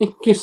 21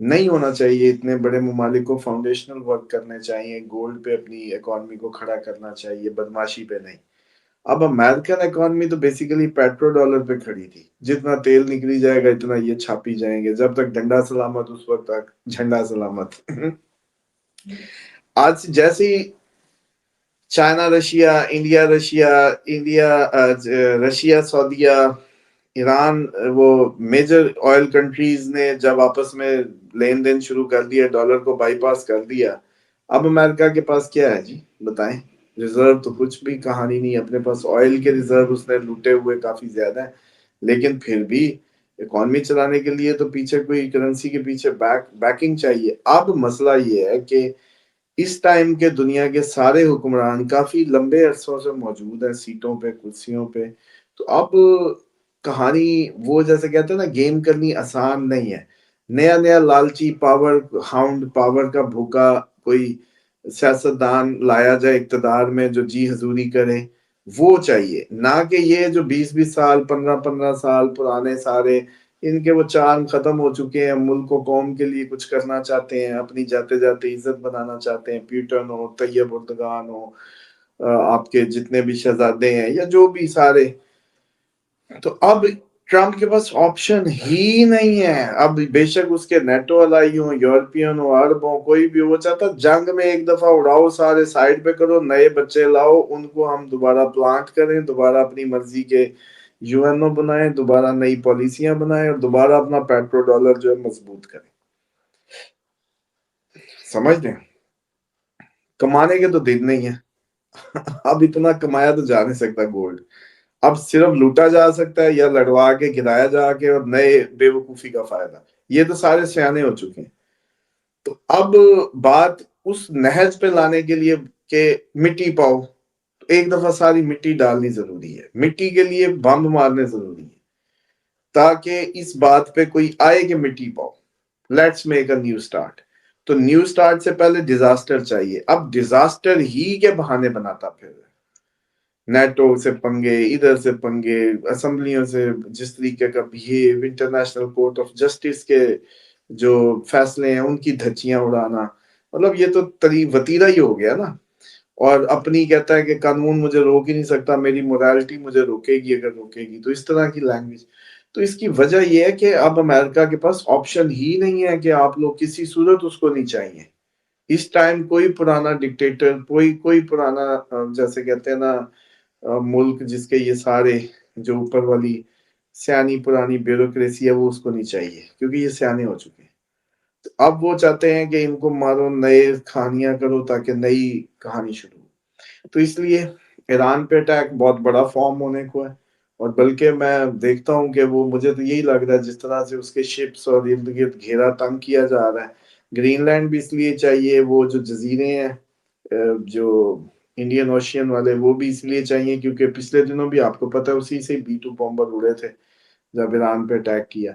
نہیں ہونا چاہیے. اتنے بڑے ممالک کو فاؤنڈیشنل ورک کرنے چاہیے, گولڈ پہ اپنی اکانومی کو کھڑا کرنا چاہیے, بدماشی پہ نہیں. اب امریکن اکانومی تو بیسیکلی پیٹرو ڈالر پہ کھڑی تھی, جتنا تیل نکلی جائے گا اتنا یہ چھاپی جائیں گے, جب تک ڈنڈا سلامت اس وقت تک جھنڈا سلامت. آج جیسے ہی چائنا رشیا, رشیا سعودیہ, ایران, وہ میجر آئل کنٹریز نے جب آپس میں لین دین شروع کر دیا, ڈالر کو بائی پاس کر دیا, اب امریکہ کے پاس کیا ہے جی بتائیں؟ ریزرو تو کچھ بھی کہانی نہیں. اپنے پاس آئل کے ریزرو اس نے لوٹے ہوئے کافی زیادہ ہیں, لیکن پھر بھی اکانومی چلانے کے لیے تو پیچھے کوئی کرنسی کے پیچھے بیکنگ چاہیے. اب مسئلہ یہ ہے کہ اس ٹائم کے دنیا کے سارے حکمران کافی لمبے عرصوں سے موجود ہیں سیٹوں پہ, کرسیوں پہ. تو اب کہانی وہ جیسے کہتے ہیں نا, گیم کرنی آسان نہیں ہے. نیا نیا لالچی پاور ہاؤنڈ, پاور کا بھوکا کوئی سیاستدان لایا جائے اقتدار میں جو جی حضوری کرے, وہ چاہیے. نہ کہ یہ جو 20-20 سال 15-15 سال پرانے سارے ان کے وہ چاند ختم ہو چکے ہیں, ملک و قوم کے لیے کچھ کرنا چاہتے ہیں, اپنی جاتے جاتے عزت بنانا چاہتے ہیں. پیوٹن ہو, طیب اردگان ہو, آپ کے جتنے بھی شہزادے ہیں یا جو بھی سارے. تو اب ٹرمپ کے پاس آپشن ہی نہیں ہے. اب بے شک اس کے نیٹو الائی ہوں, یورپین ہو, عرب ہو, کوئی بھی, وہ چاہتا جنگ میں ایک دفعہ اڑاؤ, سارے سائڈ پہ کرو, نئے بچے لاؤ, ان کو ہم دوبارہ پلانٹ کریں, دوبارہ اپنی مرضی کے یو این او بنائیں, دوبارہ نئی پالیسیاں بنائیں, اور دوبارہ اپنا پیٹرو ڈالر جو ہے مضبوط کریں. سمجھ دیں, کمانے کے تو دن نہیں ہے. اب اتنا کمایا تو جا نہیں سکتا گولڈ, اب صرف لوٹا جا سکتا ہے یا لڑوا کے گرایا جا کے, اور نئے بے وقوفی کا فائدہ. یہ تو سارے سیانے ہو چکے ہیں. تو اب بات اس نہج پہ لانے کے لیے کہ مٹی پاؤ, ایک دفعہ ساری مٹی ڈالنی ضروری ہے. مٹی کے لیے بمب مارنے ضروری ہے تاکہ اس بات پہ کوئی آئے کہ مٹی پاؤ. Let's make a new start. تو نیو اسٹارٹ سے پہلے ڈیزاسٹر چاہیے. اب ڈیزاسٹر ہی کے بہانے بناتا پھر نیٹو سے پنگے, ادھر سے پنگے, اسمبلیوں سے جس طریقے کا behave, international court of justice کے جو فیصلے ہیں ان کی دھچیاں اڑانا. مطلب یہ تو وتیرہ ہی ہو گیا نا. اور اپنی کہتا ہے کہ قانون مجھے روک ہی نہیں سکتا, میری مورالٹی مجھے روکے گی اگر روکے گی. تو اس طرح کی لینگویج. تو اس کی وجہ یہ ہے کہ اب امریکہ کے پاس آپشن ہی نہیں ہے کہ آپ لوگ کسی صورت اس کو نہیں چاہیے. اس ٹائم کوئی پرانا ڈکٹیٹر, کوئی پرانا جیسے کہتے ہیں نا ملک جس کے یہ سارے جو اوپر والی سیانی پرانی بیوروکریسی ہے, وہ اس کو نہیں چاہیے, کیونکہ یہ سیانے ہو چکے ہیں. اب وہ چاہتے ہیں کہ ان کو مارو, نئے کہانیاں کرو تاکہ نئی کہانی شروع. تو اس لیے ایران پہ اٹیک بہت بڑا فارم ہونے کو ہے. اور بلکہ میں دیکھتا ہوں کہ وہ, مجھے تو یہی لگ رہا ہے جس طرح سے اس کے شپس اور ارد گرد گھیرا تنگ کیا جا رہا ہے. گرین لینڈ بھی اس لیے چاہیے, وہ جو جزیرے ہیں جو انڈین اوشین والے, وہ بھی اس لیے چاہیے کیونکہ پچھلے دنوں بھی آپ کو پتا اسی سے B-2 بمبر اڑے تھے جب ایران پہ اٹیک کیا.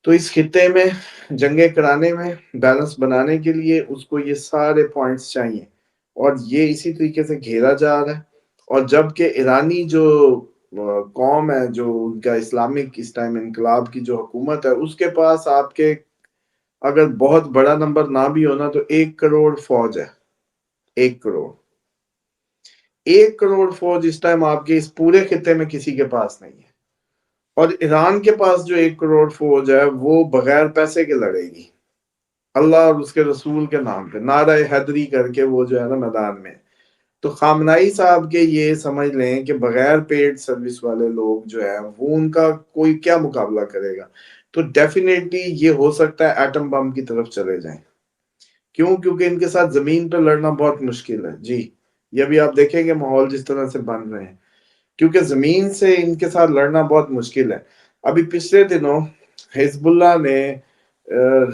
تو اس خطے میں جنگیں کرانے میں بیلنس بنانے کے لیے اس کو یہ سارے پوائنٹس چاہیے, اور یہ اسی طریقے سے گھیرا جا رہا ہے. اور جبکہ ایرانی جو قوم ہے, جو ان کا اسلامک اس ٹائم انقلاب کی جو حکومت ہے, اس کے پاس آپ کے اگر بہت بڑا نمبر نہ بھی ہونا تو 1 کروڑ فوج ہے. 1 کروڑ فوج اس ٹائم آپ کے اس پورے خطے میں کسی کے پاس نہیں ہے. اور ایران کے پاس جو 1 کروڑ فوج ہے وہ بغیر پیسے کے لڑے گی, اللہ اور اس کے رسول کے نام پہ نعرہ حیدری کر کے وہ جو ہے نا میدان میں. تو خامنائی صاحب کے یہ سمجھ لیں کہ بغیر پیڈ سروس والے لوگ جو ہیں وہ ان کا کوئی کیا مقابلہ کرے گا. تو ڈیفینیٹلی یہ ہو سکتا ہے ایٹم بم کی طرف چلے جائیں. کیوں؟ کیونکہ ان کے ساتھ زمین پہ لڑنا بہت مشکل ہے جی. یہ بھی آپ دیکھیں گے ماحول جس طرح سے بن رہے ہیں, کیونکہ زمین سے ان کے ساتھ لڑنا بہت مشکل ہے. ابھی پچھلے دنوں حزب اللہ نے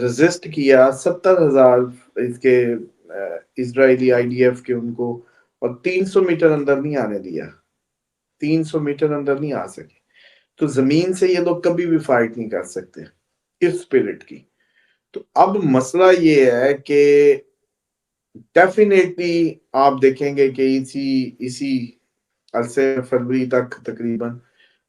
ریزسٹ کیا 70,000 اس کے اسرائیلی IDF کے ان کو, اور 300 میٹر اندر نہیں آنے دیا. 300 میٹر اندر نہیں آ سکے. تو زمین سے یہ لوگ کبھی بھی فائٹ نہیں کر سکتے اس اسپرٹ کی. تو اب مسئلہ یہ ہے کہ ڈیفینیٹلی آپ دیکھیں گے کہ اسی عرصے فروری تک تقریباً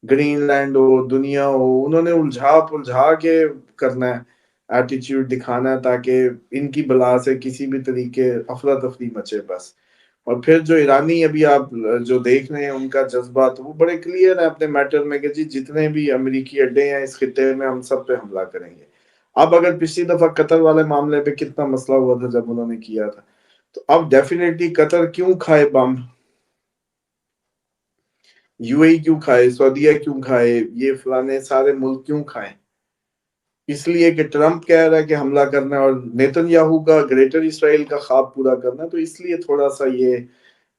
گرین لینڈ ہو, دنیا ہو, انہوں نے الجھا کے کرنا ہے ایٹیچیوڈ دکھانا ہے تاکہ ان کی بلا سے کسی بھی طریقے افراتفری مچے بس. اور پھر جو ایرانی ابھی آپ جو دیکھ رہے ہیں ان کا جذبات وہ بڑے کلیئر ہے اپنے میٹر میں کہ جی جتنے بھی امریکی اڈے ہیں اس خطے میں ہم سب پہ حملہ کریں گے. اب اگر پچھلی دفعہ قطر والے معاملے پہ کتنا مسئلہ ہوا تھا جب انہوں نے کیا تھا, تو اب ڈیفینیٹلی قطر کیوں کھائے بم, یو اے کیوں کھائے, سعودیہ کیوں کھائے, یہ فلانے سارے ملک کیوں کھائیں؟ اس لیے کہ ٹرمپ کہہ رہا ہے کہ حملہ کرنا ہے اور نیتن یاہو کا گریٹر اسرائیل کا خواب پورا کرنا ہے, تو اس لیے تھوڑا سا یہ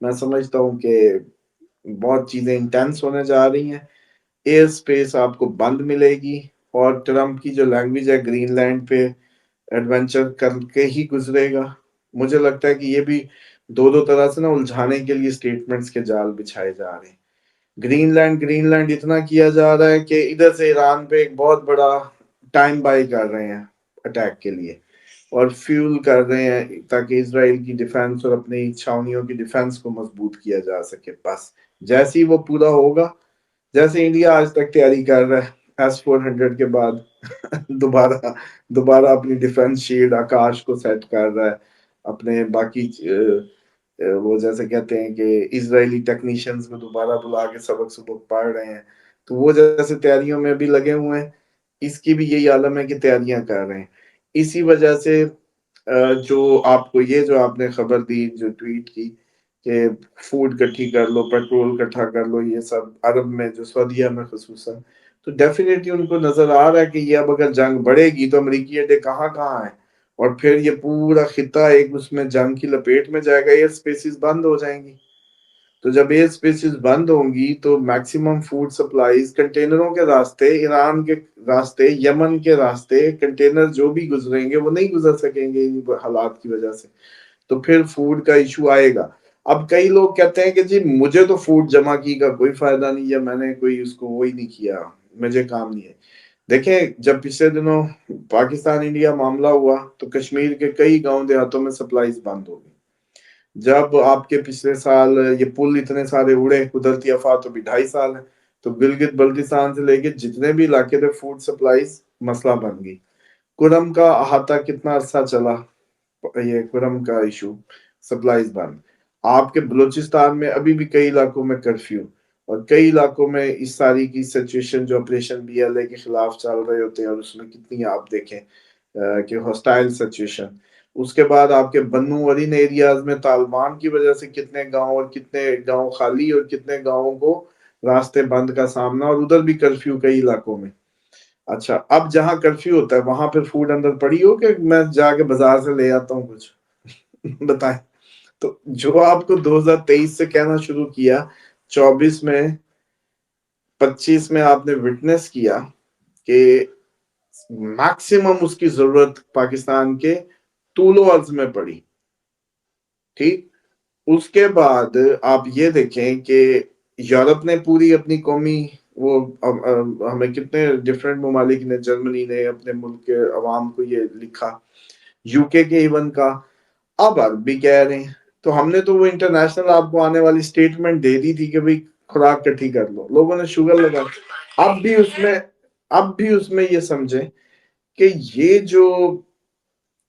میں سمجھتا ہوں کہ بہت چیزیں انٹینس ہونے جا رہی ہیں. ایئر سپیس آپ کو بند ملے گی, اور ٹرمپ کی جو لینگویج ہے گرین لینڈ پہ ایڈونچر کر کے ہی گزرے گا. مجھے لگتا ہے کہ یہ بھی دو طرح سے نا الجھانے کے لیے سٹیٹمنٹس کے جال بچھائے جا رہے ہیں. گرین لینڈ اتنا کیا جا رہا ہے کہ ادھر سے ایران پہ ایک بہت بڑا ٹائم بائی کر رہے ہیں اٹیک کے لیے, اور فیول کر رہے ہیں تاکہ اسرائیل کی ڈیفنس اور اپنی چھاونیوں کی ڈیفنس کو مضبوط کیا جا سکے. بس جیسے ہی وہ پورا ہوگا, جیسے انڈیا آج تک تیاری کر رہا ہے S-400 کے بعد دوبارہ اپنی ڈیفنس شیلڈ آکاش کو سیٹ کر رہا ہے, اپنے باقی وہ جیسے کہتے ہیں کہ اسرائیلی ٹیکنیشینز کو دوبارہ بلا کے سبق پڑھ رہے ہیں, تو وہ جیسے تیاریوں میں بھی لگے ہوئے ہیں, اس کی بھی یہی عالم ہے کہ تیاریاں کر رہے ہیں. اسی وجہ سے جو آپ کو یہ جو آپ نے خبر دی, جو ٹویٹ کی کہ فوڈ کٹھی کر لو, پیٹرول کٹھا کر لو, یہ سب عرب میں جو سعودیہ میں خصوصاً, تو ڈیفینیٹلی ان کو نظر آ رہا ہے کہ یہ اب اگر جنگ بڑھے گی تو امریکی اڈے کہاں ہیں, اور پھر یہ پورا خطہ ایک اس میں جنگ کی لپیٹ میں جائے گا, ایئر سپیسز بند ہو جائیں گی. تو جب ایئر سپیسز بند ہوں گی تو میکسیمم فوڈ سپلائیز کنٹینروں کے راستے, ایران کے راستے, یمن کے راستے کنٹینر جو بھی گزریں گے وہ نہیں گزر سکیں گے ان حالات کی وجہ سے, تو پھر فوڈ کا ایشو آئے گا. اب کئی لوگ کہتے ہیں کہ جی مجھے تو فوڈ جمع کی کا کوئی فائدہ نہیں ہے, میں نے کوئی اس کو وہی نہیں کیا, مجھے کام نہیں ہے. دیکھیں جب پچھلے دنوں پاکستان انڈیا معاملہ ہوا تو کشمیر کے کئی گاؤں دیہاتوں میں سپلائیز بند ہو گئی. جب آپ کے پچھلے سال یہ پل اتنے سارے اڑے, قدرتی آفات تو بھی 2.5 سال ہے, تو گلگت بلتستان سے لے کے جتنے بھی علاقے تھے فوڈ سپلائیز مسئلہ بن گئی. کرم کا احاطہ کتنا عرصہ چلا, یہ کرم کا ایشو سپلائیز بند. آپ کے بلوچستان میں ابھی بھی کئی علاقوں میں کرفیو, اور کئی علاقوں میں اس ساری کی سچویشن جو آپریشن BLA کے خلاف چل رہے ہوتے ہیں, اور اس میں کتنی آپ دیکھیں کہ ہاسٹائل سچویشن. اس کے بعد آپ کے بنو ورین ایریاز میں طالبان کی وجہ سے کتنے گاؤں اور کتنے گاؤں خالی اور کتنے گاؤں کو راستے بند کا سامنا, اور ادھر بھی کرفیو کئی علاقوں میں. اچھا اب جہاں کرفیو ہوتا ہے وہاں پہ فوڈ اندر پڑی ہو کہ میں جا کے بازار سے لے آتا ہوں کچھ بتائیں. تو جو آپ کو 2023 سے کہنا شروع کیا, 24 میں 25 میں آپ نے وٹنس کیا کہ میکسیمم اس کی ضرورت پاکستان کے طول و عرض میں پڑی. ٹھیک, اس کے بعد آپ یہ دیکھیں کہ یورپ نے پوری اپنی قومی وہ ہمیں کتنے ڈفرینٹ ممالک نے, جرمنی نے اپنے ملک کے عوام کو یہ لکھا, UK کے ایون کا, اب عرب بھی کہہ رہے ہیں. تو ہم نے تو وہ انٹرنیشنل آپ کو آنے والی سٹیٹمنٹ دے دی تھی کہ بھئی خوراک کٹھی کر لو, لوگوں نے شوگر لگا. اب بھی اس میں یہ سمجھیں کہ یہ جو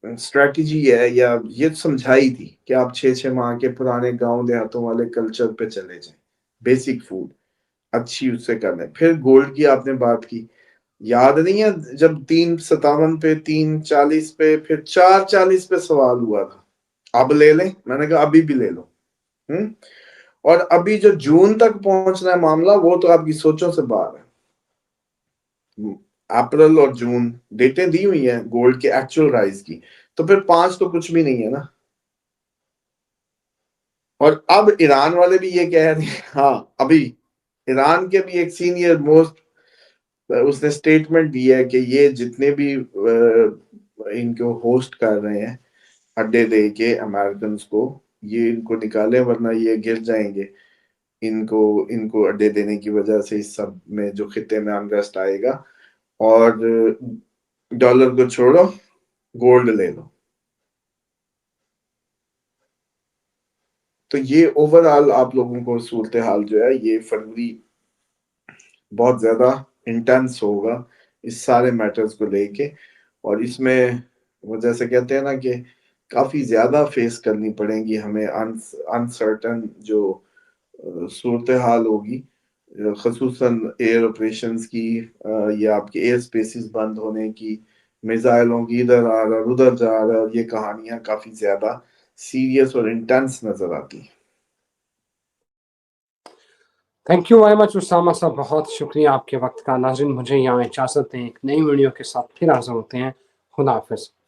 اسٹریٹجی ہے یا یہ سمجھائی تھی کہ آپ 6 ماہ کے پرانے گاؤں دیہاتوں والے کلچر پہ چلے جائیں, بیسک فوڈ اچھی اس سے کر لیں. پھر گولڈ کی آپ نے بات کی, یاد نہیں ہے جب 357 پہ 340 پہ پھر 440 پہ سوال ہوا تھا, اب لے لیں, میں نے کہا ابھی بھی لے لو. اور ابھی جو جون تک پہنچنا ہے معاملہ وہ تو آپ کی سوچوں سے باہر ہے. اپریل اور جون ڈیٹیں دی ہوئی ہیں گولڈ کے ایکچوئل رائز کی, تو پھر 5 تو کچھ بھی نہیں ہے نا. اور اب ایران والے بھی یہ کہہ رہے ہیں, ہاں ابھی ایران کے بھی ایک سینئر موسٹ اس نے سٹیٹمنٹ دی ہے کہ یہ جتنے بھی ان کو ہوسٹ کر رہے ہیں اڈے دے کے امریکنز کو, یہ ان کو نکالے ورنہ یہ گر جائیں گے. ان کو اڈے دینے کی وجہ سے اس سب میں جو خطے میں انریسٹ آئے گا, اور ڈالر کو چھوڑو گولڈ لے لو. تو یہ اوورآل آپ لوگوں کو صورتحال جو ہے یہ فروری بہت زیادہ انٹینس ہوگا اس سارے میٹرز کو لے کے. اور اس میں وہ جیسے کہتے ہیں نا کہ کافی زیادہ فیس کرنی پڑیں گی ہمیں انسرٹن جو صورتحال ہوگی، خصوصاً ایئر آپریشنز کی، یا آپ کے ایئر سپیسز بند ہونے کی، میزائلوں کی ادھر آ رہا ادھر جا رہا، یہ کہانیاں کافی زیادہ سیریس اور انٹینس نظر آتی ہیں۔ Thank you very much Usama صاحب، بہت شکریہ آپ کے وقت کا۔ ناظرین مجھے یہاں اجازت دیں، ایک نئی ویڈیو کے ساتھ پھر حاضر ہوتے ہیں۔ خدا حافظ۔